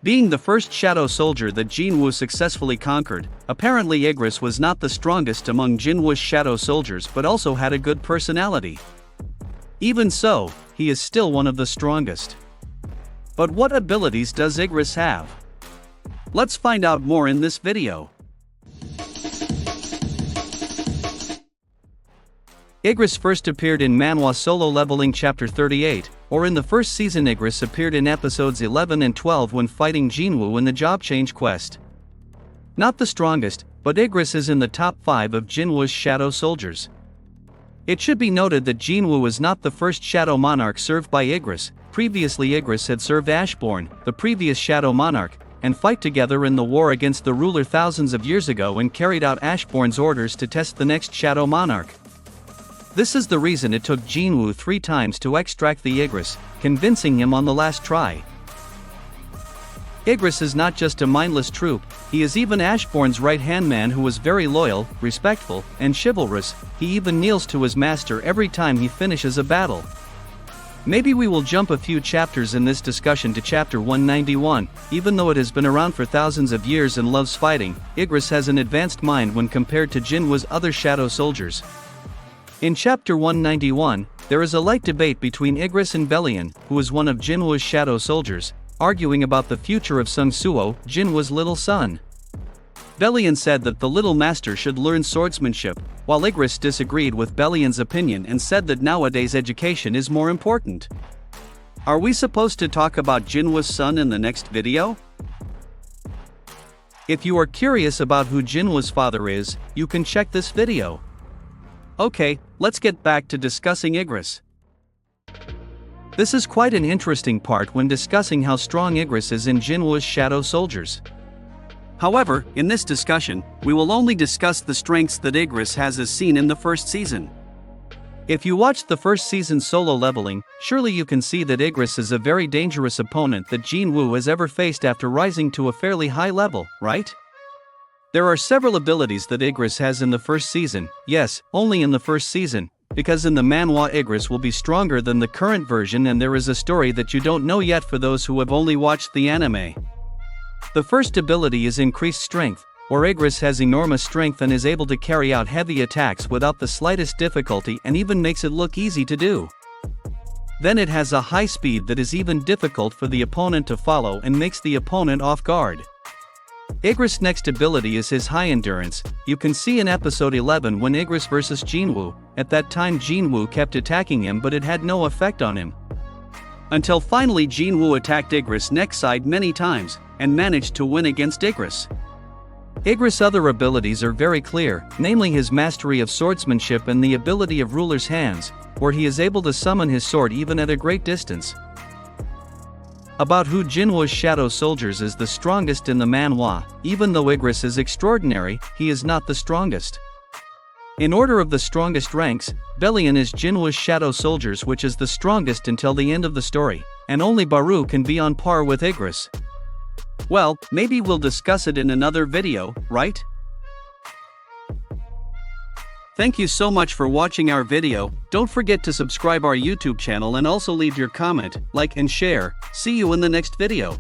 Being the first shadow soldier that Jinwoo successfully conquered, apparently Igris was not the strongest among Jinwoo's shadow soldiers but also had a good personality. Even so, he is still one of the strongest. But what abilities does Igris have? Let's find out more in this video. Igris first appeared in Manhwa Solo Leveling Chapter 38, or in the first season. Igris appeared in episodes 11 and 12 when fighting Jinwoo in the job change quest. Not the strongest, but Igris is in the top 5 of Jinwoo's shadow soldiers. It should be noted that Jinwoo was not the first shadow monarch served by Igris. Previously Igris had served Ashbourne, the previous shadow monarch, and fight together in the war against the ruler thousands of years ago and carried out Ashbourne's orders to test the next shadow monarch. This is the reason it took Jinwoo 3 times to extract the Igris, convincing him on the last try. Igris is not just a mindless troop, he is even Ashbourne's right-hand man who was very loyal, respectful, and chivalrous. He even kneels to his master every time he finishes a battle. Maybe we will jump a few chapters in this discussion to chapter 191. Even though it has been around for thousands of years and loves fighting, Igris has an advanced mind when compared to Jinwoo's other shadow soldiers. In chapter 191, there is a light debate between Igris and Belian, who is one of Jinwoo's shadow soldiers, arguing about the future of Sung Suo, Jinwoo's little son. Belian said that the little master should learn swordsmanship, while Igris disagreed with Belian's opinion and said that nowadays education is more important. Are we supposed to talk about Jinwoo's son in the next video? If you are curious about who Jinwoo's father is, you can check this video. Okay, let's get back to discussing Igris. This is quite an interesting part when discussing how strong Igris is in Jinwoo's shadow soldiers. However, in this discussion, we will only discuss the strengths that Igris has as seen in the first season. If you watched the first season solo leveling, surely you can see that Igris is a very dangerous opponent that Jinwoo has ever faced after rising to a fairly high level, right? There are several abilities that Igris has in the first season, yes, only in the first season, because in the manhwa Igris will be stronger than the current version and there is a story that you don't know yet for those who have only watched the anime. The first ability is increased strength, or Igris has enormous strength and is able to carry out heavy attacks without the slightest difficulty and even makes it look easy to do. Then it has a high speed that is even difficult for the opponent to follow and makes the opponent off guard. Igris' next ability is his high endurance. You can see in episode 11 when Igris vs Jinwoo, at that time Jinwoo kept attacking him but it had no effect on him. Until finally Jinwoo attacked Igris' neck side many times, and managed to win against Igris. Igris' other abilities are very clear, namely his mastery of swordsmanship and the ability of ruler's hands, where he is able to summon his sword even at a great distance. About who Jinwoo's shadow soldiers is the strongest in the manhwa, even though Igris is extraordinary, he is not the strongest. In order of the strongest ranks, Belian is Jinwoo's shadow soldiers which is the strongest until the end of the story, and only Baru can be on par with Igris. Well, maybe we'll discuss it in another video, right? Thank you so much for watching our video. Don't forget to subscribe our YouTube channel and also leave your comment, like and share. See you in the next video.